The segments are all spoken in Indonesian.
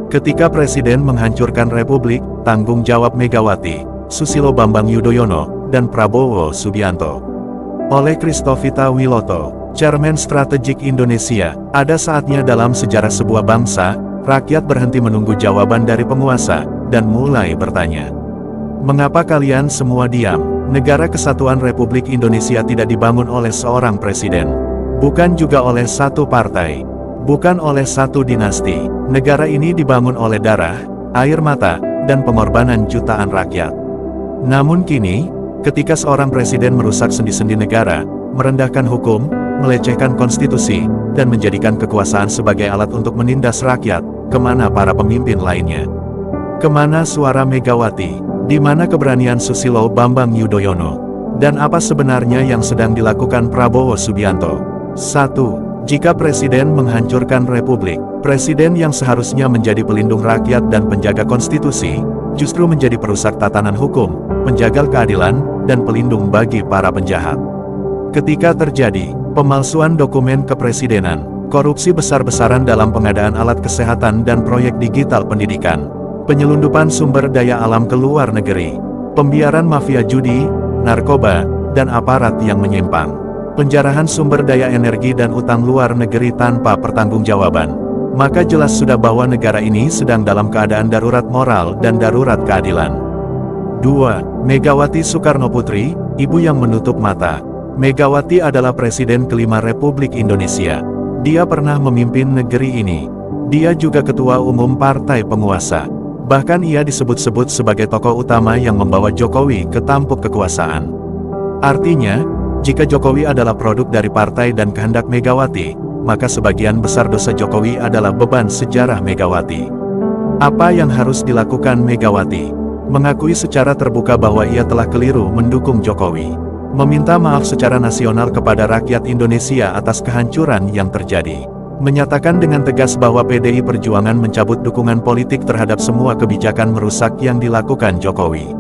Ketika Presiden menghancurkan Republik, tanggung jawab Megawati, Susilo Bambang Yudhoyono, dan Prabowo Subianto. Oleh Christovita Wiloto, Chairman Strategik Indonesia, ada saatnya dalam sejarah sebuah bangsa, rakyat berhenti menunggu jawaban dari penguasa, dan mulai bertanya. Mengapa kalian semua diam? Negara Kesatuan Republik Indonesia tidak dibangun oleh seorang presiden. Bukan juga oleh satu partai. Bukan oleh satu dinasti. Negara ini dibangun oleh darah, air mata, dan pengorbanan jutaan rakyat. Namun kini, ketika seorang presiden merusak sendi-sendi negara, merendahkan hukum, melecehkan konstitusi, dan menjadikan kekuasaan sebagai alat untuk menindas rakyat, kemana para pemimpin lainnya? Kemana suara Megawati? Di mana keberanian Susilo Bambang Yudhoyono? Dan apa sebenarnya yang sedang dilakukan Prabowo Subianto? 1. Jika Presiden menghancurkan Republik, Presiden yang seharusnya menjadi pelindung rakyat dan penjaga konstitusi, justru menjadi perusak tatanan hukum, penjagal keadilan, dan pelindung bagi para penjahat. Ketika terjadi pemalsuan dokumen kepresidenan, korupsi besar-besaran dalam pengadaan alat kesehatan dan proyek digital pendidikan, penyelundupan sumber daya alam ke luar negeri, pembiaran mafia judi, narkoba, dan aparat yang menyimpang, penjarahan sumber daya energi dan utang luar negeri tanpa pertanggungjawaban, maka jelas sudah bahwa negara ini sedang dalam keadaan darurat moral dan darurat keadilan. 2. Megawati Soekarnoputri, ibu yang menutup mata. Megawati adalah Presiden kelima Republik Indonesia. Dia pernah memimpin negeri ini. Dia juga ketua umum partai penguasa. Bahkan ia disebut-sebut sebagai tokoh utama yang membawa Jokowi ke tampuk kekuasaan. Artinya, jika Jokowi adalah produk dari partai dan kehendak Megawati, maka sebagian besar dosa Jokowi adalah beban sejarah Megawati. Apa yang harus dilakukan Megawati? Mengakui secara terbuka bahwa ia telah keliru mendukung Jokowi. Meminta maaf secara nasional kepada rakyat Indonesia atas kehancuran yang terjadi. Menyatakan dengan tegas bahwa PDI Perjuangan mencabut dukungan politik terhadap semua kebijakan merusak yang dilakukan Jokowi.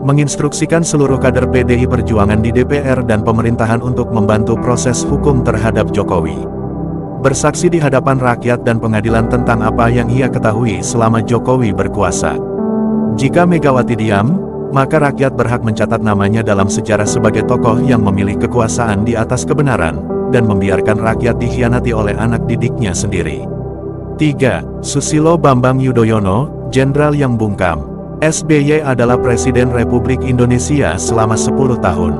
Menginstruksikan seluruh kader PDI Perjuangan di DPR dan pemerintahan untuk membantu proses hukum terhadap Jokowi. Bersaksi di hadapan rakyat dan pengadilan tentang apa yang ia ketahui selama Jokowi berkuasa. Jika Megawati diam, maka rakyat berhak mencatat namanya dalam sejarah sebagai tokoh yang memilih kekuasaan di atas kebenaran, dan membiarkan rakyat dikhianati oleh anak didiknya sendiri. 3. Susilo Bambang Yudhoyono, jenderal yang bungkam. SBY adalah Presiden Republik Indonesia selama 10 tahun.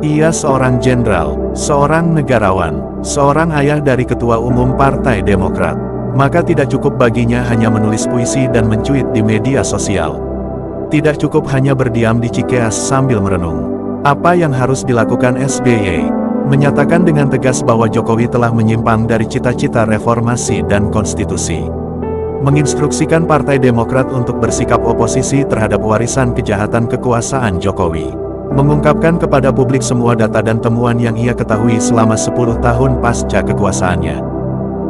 Ia seorang jenderal, seorang negarawan, seorang ayah dari Ketua Umum Partai Demokrat. Maka tidak cukup baginya hanya menulis puisi dan mencuit di media sosial. Tidak cukup hanya berdiam di Cikeas sambil merenung. Apa yang harus dilakukan SBY? Menyatakan dengan tegas bahwa Jokowi telah menyimpang dari cita-cita reformasi dan konstitusi. Menginstruksikan Partai Demokrat untuk bersikap oposisi terhadap warisan kejahatan kekuasaan Jokowi. Mengungkapkan kepada publik semua data dan temuan yang ia ketahui selama 10 tahun pasca kekuasaannya.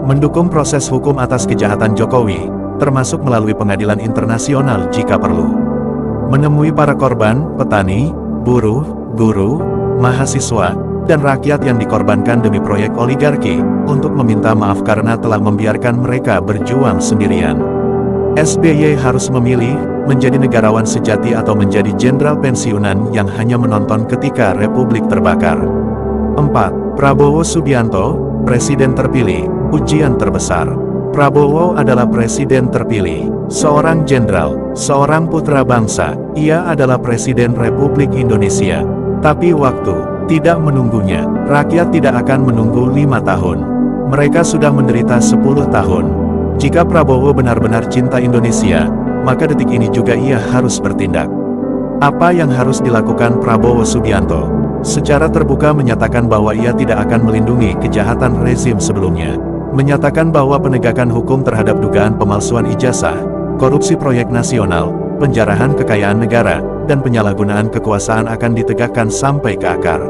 Mendukung proses hukum atas kejahatan Jokowi, termasuk melalui pengadilan internasional jika perlu. Menemui para korban, petani, buruh, guru, mahasiswa, dan rakyat yang dikorbankan demi proyek oligarki, untuk meminta maaf karena telah membiarkan mereka berjuang sendirian. SBY harus memilih, menjadi negarawan sejati atau menjadi jenderal pensiunan yang hanya menonton ketika Republik terbakar. 4. Prabowo Subianto, Presiden terpilih, ujian terbesar. Prabowo adalah presiden terpilih, seorang jenderal, seorang putra bangsa. Ia adalah Presiden Republik Indonesia. Tapi waktu tidak menunggunya. Rakyat tidak akan menunggu 5 tahun. Mereka sudah menderita 10 tahun. Jika Prabowo benar-benar cinta Indonesia, maka detik ini juga ia harus bertindak. Apa yang harus dilakukan Prabowo Subianto? Secara terbuka menyatakan bahwa ia tidak akan melindungi kejahatan rezim sebelumnya. Menyatakan bahwa penegakan hukum terhadap dugaan pemalsuan ijazah, korupsi proyek nasional, penjarahan kekayaan negara, dan penyalahgunaan kekuasaan akan ditegakkan sampai ke akar.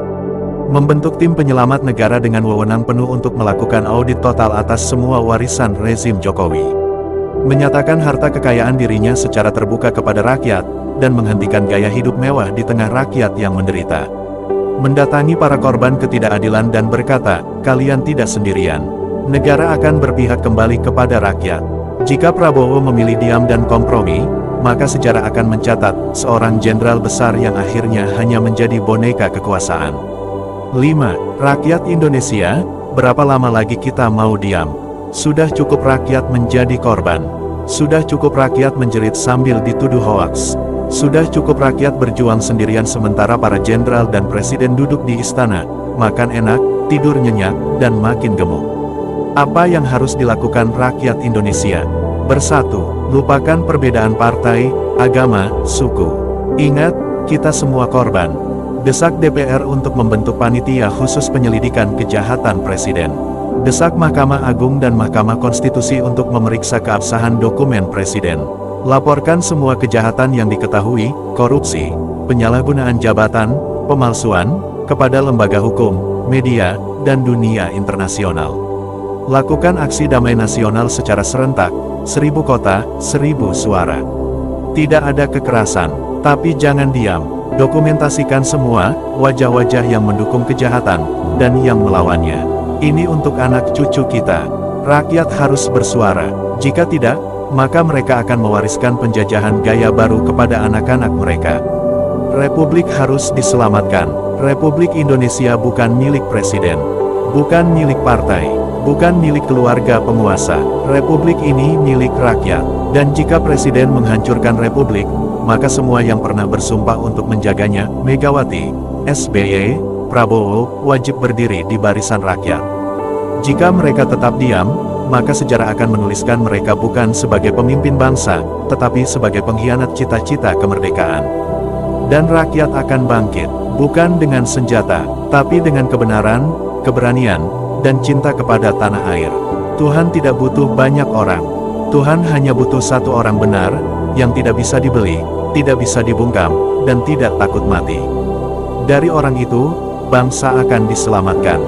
Membentuk tim penyelamat negara dengan wewenang penuh untuk melakukan audit total atas semua warisan rezim Jokowi. Menyatakan harta kekayaan dirinya secara terbuka kepada rakyat, dan menghentikan gaya hidup mewah di tengah rakyat yang menderita. Mendatangi para korban ketidakadilan dan berkata, kalian tidak sendirian. Negara akan berpihak kembali kepada rakyat. Jika Prabowo memilih diam dan kompromi, maka sejarah akan mencatat seorang jenderal besar yang akhirnya hanya menjadi boneka kekuasaan. 5. Rakyat Indonesia, berapa lama lagi kita mau diam? Sudah cukup rakyat menjadi korban. Sudah cukup rakyat menjerit sambil dituduh hoaks. Sudah cukup rakyat berjuang sendirian sementara para jenderal dan presiden duduk di istana, makan enak, tidur nyenyak, dan makin gemuk. Apa yang harus dilakukan rakyat Indonesia? Bersatu, lupakan perbedaan partai, agama, suku. Ingat, kita semua korban. Desak DPR untuk membentuk panitia khusus penyelidikan kejahatan presiden. Desak Mahkamah Agung dan Mahkamah Konstitusi untuk memeriksa keabsahan dokumen presiden. Laporkan semua kejahatan yang diketahui, korupsi, penyalahgunaan jabatan, pemalsuan, kepada lembaga hukum, media, dan dunia internasional. Lakukan aksi damai nasional secara serentak, 1000 kota, 1000 suara. Tidak ada kekerasan, tapi jangan diam. Dokumentasikan semua wajah-wajah yang mendukung kejahatan, dan yang melawannya. Ini untuk anak cucu kita. Rakyat harus bersuara. Jika tidak, maka mereka akan mewariskan penjajahan gaya baru kepada anak-anak mereka. Republik harus diselamatkan. Republik Indonesia bukan milik presiden, bukan milik partai, bukan milik keluarga penguasa. Republik ini milik rakyat. Dan jika presiden menghancurkan republik, maka semua yang pernah bersumpah untuk menjaganya, Megawati, SBY, Prabowo, wajib berdiri di barisan rakyat. Jika mereka tetap diam, maka sejarah akan menuliskan mereka bukan sebagai pemimpin bangsa, tetapi sebagai pengkhianat cita-cita kemerdekaan. Dan rakyat akan bangkit, bukan dengan senjata, tapi dengan kebenaran, keberanian, dan cinta kepada tanah air. Tuhan tidak butuh banyak orang. Tuhan hanya butuh satu orang benar, yang tidak bisa dibeli, tidak bisa dibungkam, dan tidak takut mati. Dari orang itu, bangsa akan diselamatkan.